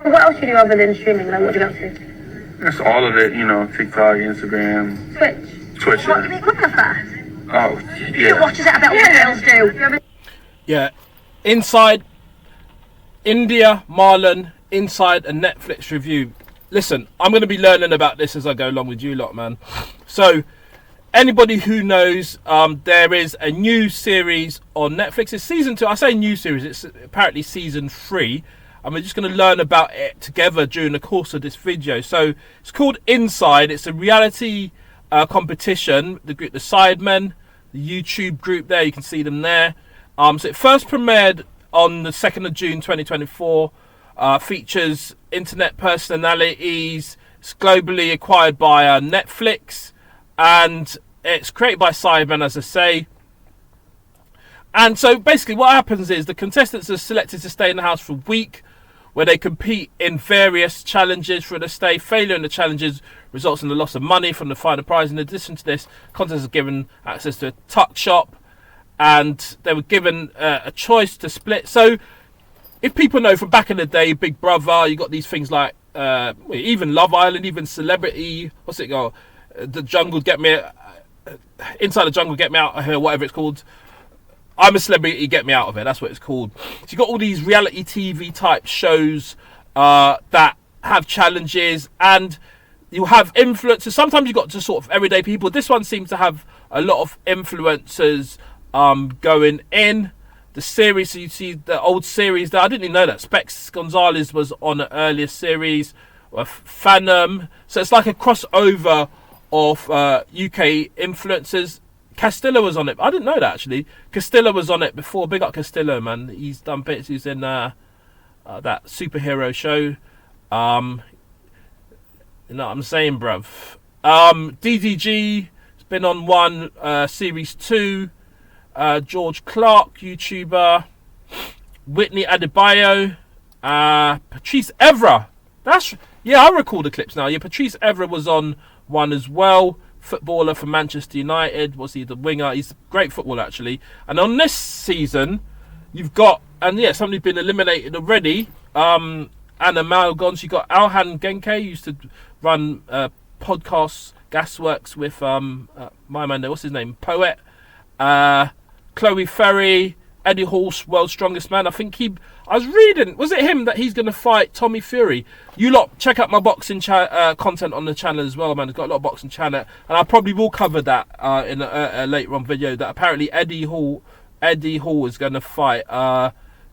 What else do you do other than streaming? Like, what do you go to? That's all of it, TikTok, Instagram. Twitch. What, you make Whipper fast? Oh, You yeah. watch it about what girls do. Yeah. Inside, Indiyah, Marlon, Inside a Netflix review. Listen, I'm going to be learning about this as I go along with you lot, man. So, anybody who knows, there is a new series on Netflix. It's season 2. I say new series. It's apparently season 3. And we're just going to learn about it together during the course of this video. So, it's called Inside. It's a reality competition. The group, the Sidemen, the YouTube group there. You can see them there. So, it first premiered on the 2nd of June 2024. Features internet personalities. It's globally acquired by Netflix. And it's created by Sidemen, as I say. And so basically what happens is the contestants are selected to stay in the house for a week, where they compete in various challenges for the stay. Failure in the challenges results in the loss of money from the final prize. In addition to this, contestants are given access to a tuck shop, and they were given a choice to split. So if people know from back in the day, Big Brother, you got these things like even Love Island, even Celebrity, what's it called? The Jungle, Get Me Inside the Jungle, Get Me Out of Here, whatever it's called. I'm a Celebrity, Get Me Out of It. That's what it's called. So you got all these reality TV type shows that have challenges, and you have influencers. Sometimes you got to sort of everyday people. This one seems to have a lot of influencers going in the series. So you see the old series there. I didn't even know that Specs Gonzalez was on an earlier series with Phantom. So it's like a crossover of UK influencers. Castillo was on it. I didn't know that, actually. Castillo was on it before. Big up Castillo, man. He's done bits. He's in that superhero show. You know what I'm saying, bruv. DDG has been on one, series 2. George Clark, YouTuber. Whitney Adebayo. Patrice Evra. I recall the clips now. Yeah, Patrice Evra was on one as well. Footballer for Manchester United. Was he the winger? He's a great footballer, actually. And on this season, you've got, somebody's been eliminated already. Anna Malgon. She got Alhan Genke, used to run podcasts, Gasworks with my man there. What's his name? Poet. Chloe Ferry. Eddie Hall, World's Strongest Man. I think I was reading, was it him that he's going to fight Tommy Fury? You lot, check out my boxing content on the channel as well, man. I've got a lot of boxing channel, and I probably will cover that in a later on video, that apparently Eddie Hall is going to fight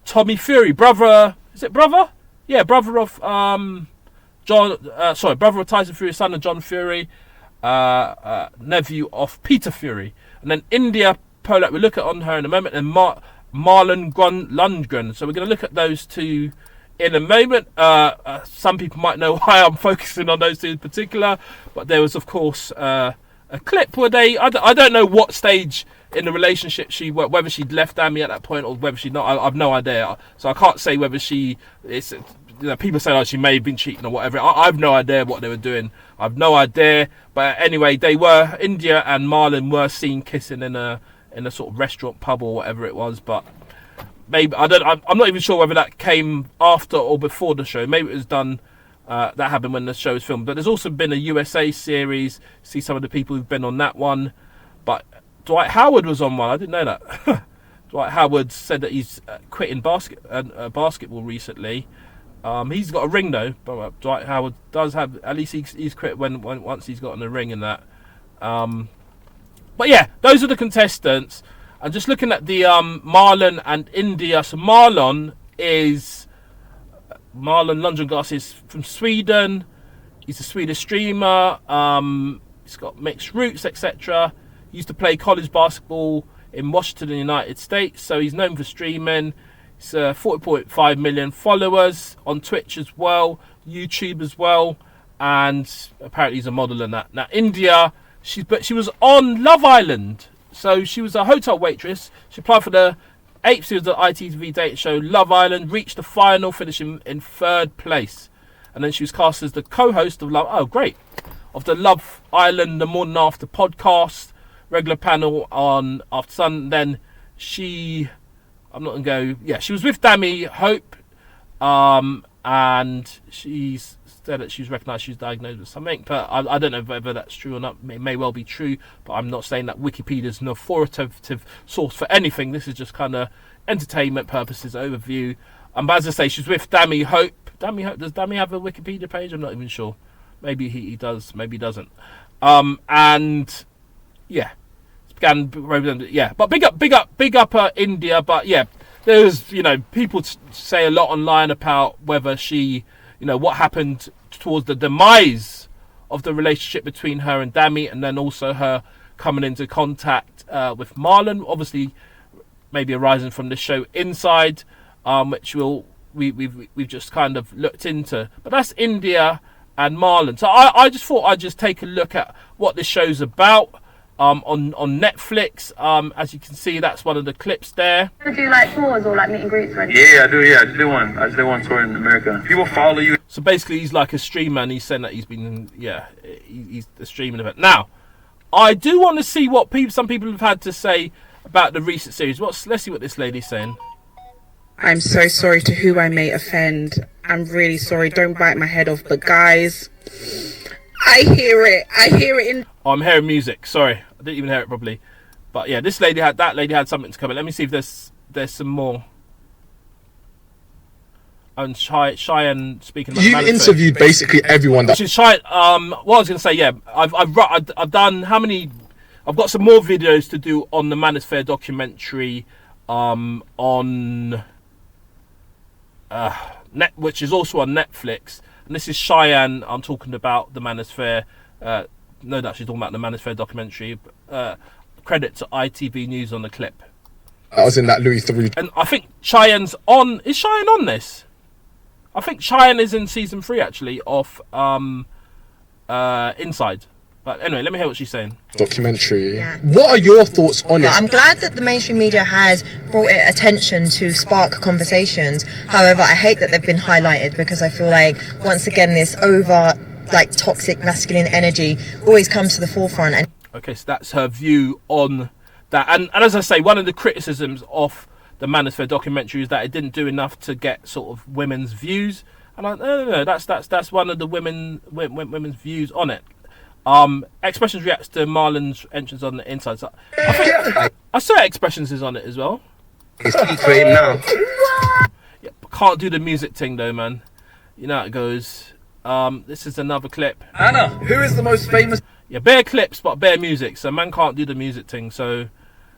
Tommy Fury. Brother, is it brother? Yeah, brother of brother of Tyson Fury, son of John Fury, nephew of Peter Fury. And then Indiyah Polak, we'll look at on her in a moment, and Marlon Lundgren. So we're going to look at those two in a moment. Some people might know why I'm focusing on those two in particular, but there was, of course, a clip where I don't know what stage in the relationship whether she'd left Amy at that point or whether she'd not. I've no idea. So I can't say whether people say she may have been cheating or whatever. I've no idea what they were doing. I've no idea. But anyway, Indiyah and Marlon were seen kissing in a sort of restaurant, pub, or whatever it was. But maybe I'm not even sure whether that came after or before the show. Maybe it was done. That happened when the show was filmed. But there's also been a USA series. See some of the people who've been on that one. But Dwight Howard was on one. I didn't know that. Dwight Howard said that he's quitting basketball recently. He's got a ring though. But Dwight Howard does have. At least he's quit once he's gotten a ring and that. But yeah, those are the contestants. I'm just looking at the Marlon and Indiyah. So Marlon Lundgren Garcia is from Sweden. He's a Swedish streamer. He's got mixed roots, etc. He used to play college basketball in Washington, in the United States. So he's known for streaming. He's 40.5 million followers on Twitch as well, YouTube as well, and apparently he's a model and that. Now Indiyah, she was on Love Island, so she was a hotel waitress. She applied for the 8th series of the ITV dating show Love Island, reached the final, finishing in 3rd place, and then she was cast as the co-host of the Love Island The Morning After podcast, regular panel on After Sun. Then she was with Dami Hope, and she's said that she's recognised she's diagnosed with something, but I don't know whether that's true or not. It may well be true, but I'm not saying that Wikipedia is an authoritative source for anything. This is just kind of entertainment purposes overview. But as I say, she's with Dammy Hope. Does Dammy have a Wikipedia page? I'm not even sure. Maybe he does, maybe he doesn't. And yeah, but big up Indiyah. But yeah, there's, you know, people say a lot online about whether she, you know, what happened towards the demise of the relationship between her and Dammy, and then also her coming into contact with Marlon, obviously maybe arising from this show Inside, which we've just kind of looked into. But that's Indiyah and Marlon. So I just thought I'd just take a look at what this show's about on Netflix. As you can see, that's one of the clips there. Do you like tours or like meet and greets or anything? Yeah, I do. Yeah, I just did one tour in America. People follow you. So basically, he's like a streamer, and he's saying that he's been, he's a streaming event. Now, I do want to see what some people have had to say about the recent series. Let's see what this lady's saying. I'm so sorry to who I may offend. I'm really sorry. Don't bite my head off. But guys, I hear it. In. Oh, I'm hearing music. Sorry, I didn't even hear it properly. But yeah, that lady had something to come in. Let me see if there's some more. And Cheyenne speaking about you interviewed basically everyone that. Which is Cheyenne. What I was going to say, yeah, I've done how many? I've got some more videos to do on the Manosphere documentary, on which is also on Netflix. And this is Cheyenne. I'm talking about the Manosphere. No, actually talking about the Manosphere documentary. Credit to ITV News on the clip. I was in that Louis Theroux. And I think Cheyenne's on. Is Cheyenne on this? I think Cheyenne is in season 3 actually of Inside. But anyway, let me hear what she's saying. Documentary. Yeah. What are your thoughts on it? I'm glad that the mainstream media has brought it attention to spark conversations. However, I hate that they've been highlighted, because I feel like once again this toxic masculine energy always comes to the forefront. And okay, so that's her view on that. And as I say, one of the criticisms of the Manosphere documentary is that it didn't do enough to get sort of women's views. And no, that's one of the women's views on it. Expressions reacts to Marlon's entrance on the Inside. So I saw Expressions is on it as well. It's key for him now. Yeah, can't do the music thing though, man. You know how it goes. This is another clip. Anna, who is the most famous? Yeah, bare clips but bare music. So man can't do the music thing. So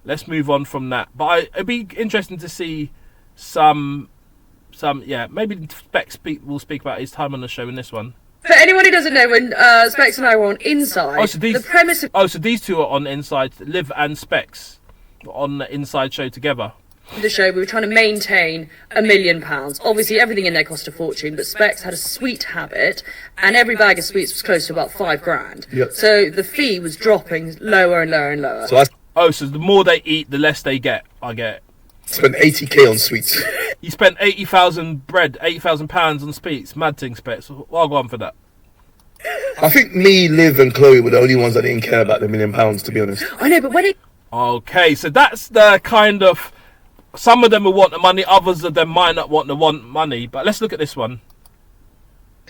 let's move on from that. But it'd be interesting to see some. Yeah, maybe Specs will speak about his time on the show in this one. For anyone who doesn't know, when Specs and I were on Inside, the premise of so these two are on Inside, Liv and Specs, on the Inside show together. The show, we were trying to maintain £1 million. Obviously, everything in there cost a fortune, but Specs had a sweet habit, and every bag of sweets was close to about $5,000. Yep. So the fee was dropping lower and lower and lower. So the more they eat, the less they get. I get. Spent 80k on sweets. You spent £80,000 on sweets. Mad thing, Specs. Well, I'll go on for that. I think me, Liv, and Chloe were the only ones that didn't care about the £1 million, to be honest. I know, but when it... Okay, so that's the kind of... Some of them will want the money, others of them might not want money. But let's look at this one.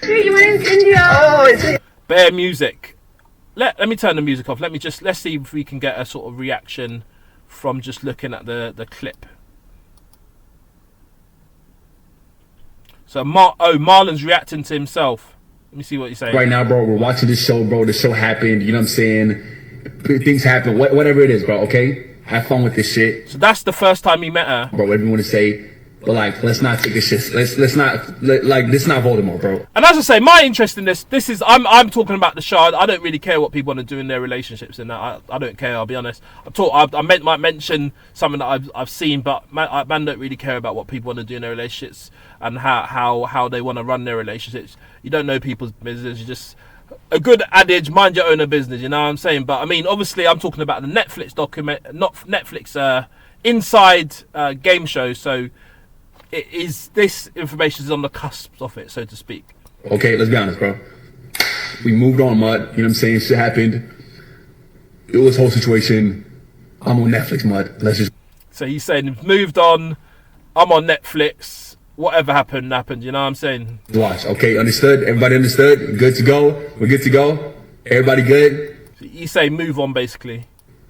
My name's Indiyah. Oh, it's it. Bare music. Let me turn the music off. Let's see if we can get a sort of reaction from just looking at the clip. So Marlon's reacting to himself. Let me see what he's saying. Right now, bro, we're watching this show, bro. The show happened. You know what I'm saying? Things happen. Whatever it is, bro. Okay, have fun with this shit. So that's the first time he met her, bro. Everyone to say, but like, let's not take this shit. This is not Voldemort, bro. And as I say, my interest in this is I'm talking about the show. I don't really care what people want to do in their relationships, and that I don't care. I'll be honest. I might mention something that I've seen, but man don't really care about what people want to do in their relationships and how they want to run their relationships. You don't know people's business. You just a good adage, mind your own business. You know what I'm saying? But I mean, obviously, I'm talking about the Netflix not Netflix Inside game show. So. This information is on the cusp of it, so to speak. Okay, let's be honest, bro. We moved on, Mud. You know what I'm saying? Shit happened. It was a whole situation. I'm on Netflix, Mud. Let's just... So he's saying, moved on. I'm on Netflix. whatever happened, you know what I'm saying? Watch. Okay, understood. Everybody understood. Good to go. We're good to go. Everybody good. You say move on, basically.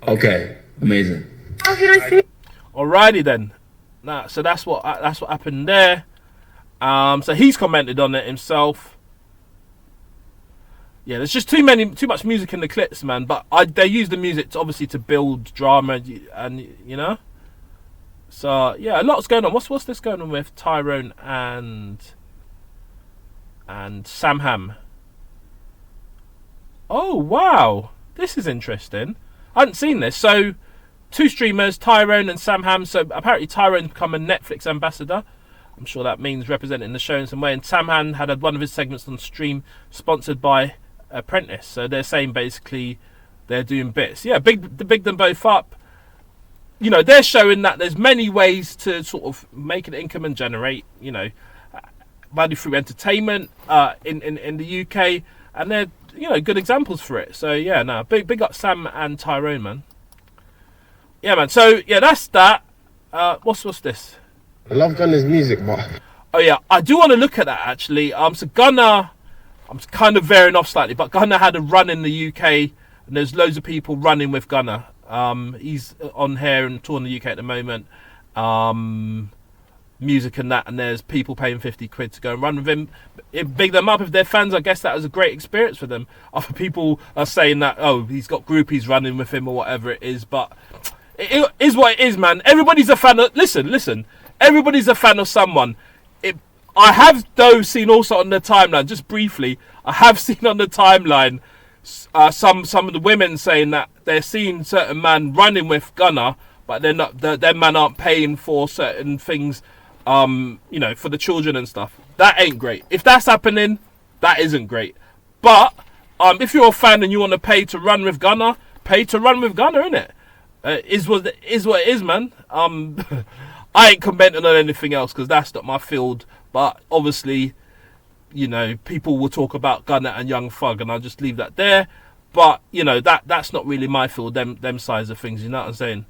Okay, amazing. How can I see? Alrighty then. Nah, so that's what happened there. So he's commented on it himself. Yeah, there's just too much music in the clips, man. But they use the music obviously to build drama, and you know. So yeah, a lot's going on. What's this going on with Tyrone and Sam Ham? Oh wow, this is interesting. I hadn't seen this. So 2 streamers, Tyrone and Sam Ham. So apparently Tyrone's become a Netflix ambassador. I'm sure that means representing the show in some way. And Sam Ham had one of his segments on stream sponsored by Apprentice. So they're saying basically they're doing bits. Yeah, big them both up. You know, they're showing that there's many ways to sort of make an income and generate, you know, money through entertainment in the UK, and they're, you know, good examples for it. So yeah, no, big up Sam and Tyrone, man. Yeah, man. So yeah, that's that. What's this? I love Gunna's music, but Oh yeah, I do want to look at that actually. So Gunna, I'm kind of veering off slightly, but Gunna had a run in the UK, and there's loads of people running with Gunna. He's on here and touring the UK at the moment. Music and that, and there's people paying 50 quid to go and run with him. Big them up if they're fans. I guess that was a great experience for them. Other people are saying that, oh, he's got groupies running with him or whatever it is, but it is what it is, man. Everybody's a fan of, listen, everybody's a fan of someone. I have though seen also on the timeline, just briefly, I have seen on the timeline some of the women saying that they're seeing certain man running with Gunna, but they're not, their man aren't paying for certain things, you know, for the children and stuff. That ain't great. If that's happening, that isn't great. But if you're a fan and you want to pay to run with Gunna, pay to run with Gunna, innit? Is what it is, man. I ain't commenting on anything else because that's not my field. But obviously, you know, people will talk about Gunna and Young Thug, and I'll just leave that there. But you know, that's not really my field. Them sides of things. You know what I'm saying?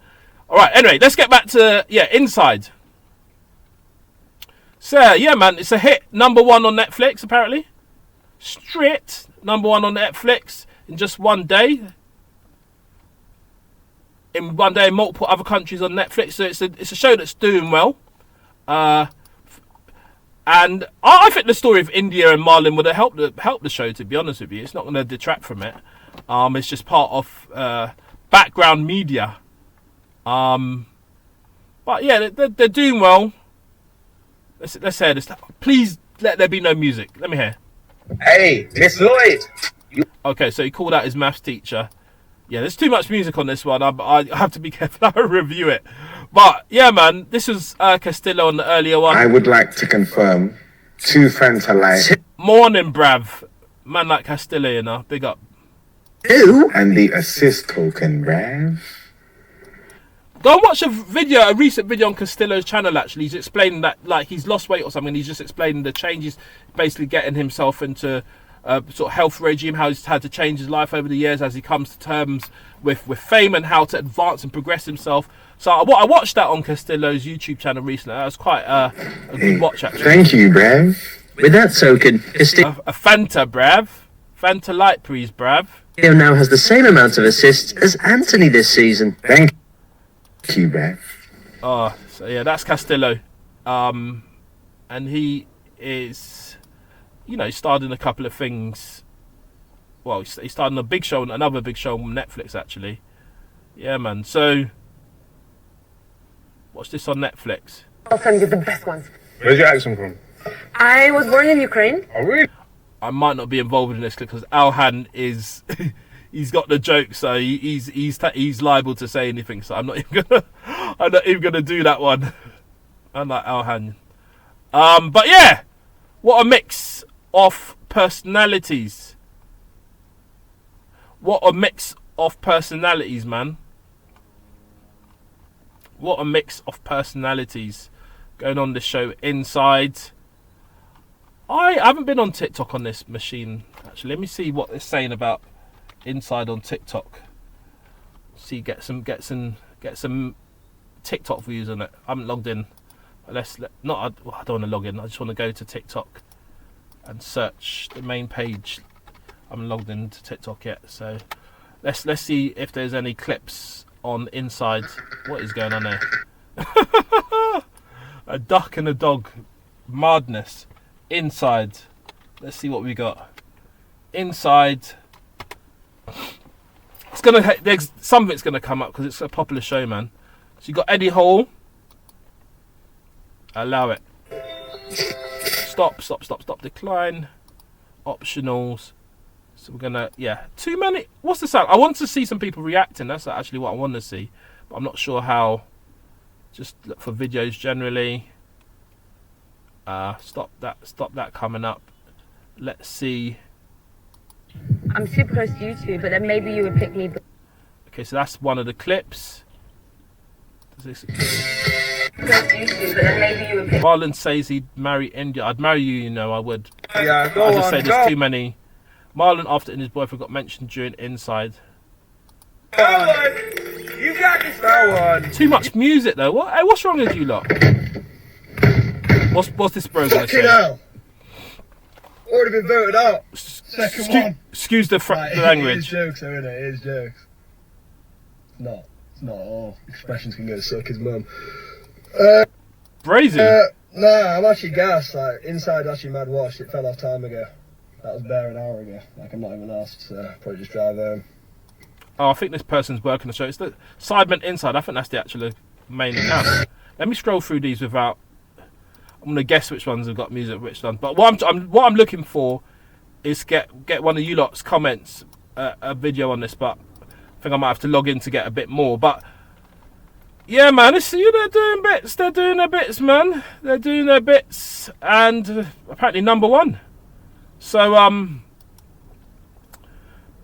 All right. Anyway, let's get back to Inside. So yeah, man, it's a hit. #1 on Netflix apparently. Straight #1 on Netflix in just one day. In one day, multiple other countries on Netflix. So it's a show that's doing well. And I think the story of Indiyah and Marlon would have helped the show, to be honest with you. It's not going to detract from it. It's just part of background media. But yeah, they're doing well. Let's hear this. Please let there be no music. Let me hear. hey, Miss Lloyd. Okay, so he called out his maths teacher. Yeah, there's too much music on this one. I have to be careful how I review it. But yeah, man, this was Castillo on the earlier one. I would like to confirm 2 Fanta Light. Morning, brav. Man like Castillo, you know. Big up. And the assist token, bruv. Go and watch a recent video on Castillo's channel, actually. He's explaining that, like, he's lost weight or something. He's just explaining the changes, basically getting himself into sort of health regime, how he's had to change his life over the years as he comes to terms with fame and how to advance and progress himself. So I watched that on Castillo's YouTube channel recently. That was quite a good watch, actually. Thank you, bruv. With that token, A Fanta, brav. Fanta Light, please, brav. Castillo now has the same amount of assists as Anthony this season. Thank you, bruv. Oh, so yeah, that's Castillo. And he is, you know, starred in a couple of things. Well, he starred in another big show on Netflix, actually. Yeah, man. So, watch this on Netflix. I'll send you the best ones. Where's your accent from? I was born in Ukraine. Oh, really? I might not be involved in this because Alhan is, he's got the joke, so he's liable to say anything. So I'm not even gonna do that one. I'm like Alhan. But yeah, what a mix of personalities. What a mix of personalities, man. What a mix of personalities going on this show Inside. I haven't been on TikTok on this machine, actually. Let me see what they're saying about Inside on TikTok. See, get some TikTok views on it. I haven't logged in I don't want to log in. I just want to go to TikTok and search the main page. I'm logged into TikTok yet, so let's see if there's any clips on Inside. What is going on there? A duck and a dog, madness. Inside. Let's see what we got. Inside. There's some of it's gonna come up because it's a popular show, man. So you got Eddie Hall. Allow it. Stop. Decline. Optionals. So we're gonna, too many. What's the sound? I want to see some people reacting. That's actually what I want to see, but I'm not sure how. Just look for videos generally. Stop that coming up. Let's see. I'm super close to you two, but then maybe you would pick me. Okay, so that's one of the clips. Marlon says he'd marry Indiyah. I'd marry you, you know, I would. Yeah, I just say there's too many. Marlon, after and his boyfriend got mentioned during Inside. You got this. Go on. Too much music though. What? Hey, what's wrong with you lot? What's this bro gonna say? Hell. Already been voted out. Second one. Excuse the language. It is jokes, though, isn't it? It is jokes. It's not at all. Expressions can go to suck his mum. Brazy. Nah, I'm actually gassed. Like, Inside actually mad washed. It fell off time ago. That was bare an hour ago. Like, I'm not even asked, so probably just drive home. Oh, I think this person's working the show. It's the Sidemen Inside. I think that's the actual main account. Let me scroll through these without. I'm gonna guess which ones have got music, which ones. But what I'm looking for is get one of you lot's comments, a video on this. But I think I might have to log in to get a bit more. But yeah, man, they're doing bits. They're doing their bits, man. They're doing their bits, and apparently number one. So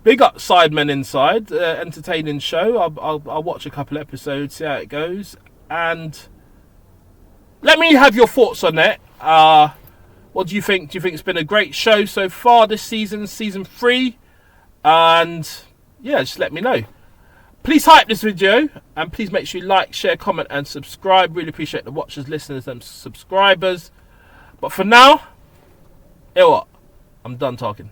big up Sidemen Inside, entertaining show. I'll watch a couple episodes, see how it goes, and let me have your thoughts on it. What do you think? Do you think it's been a great show so far this season, season 3? And yeah, just let me know. Please hype this video, and please make sure you like, share, comment, and subscribe. Really appreciate the watchers, listeners, and subscribers. But for now, you know what? I'm done talking.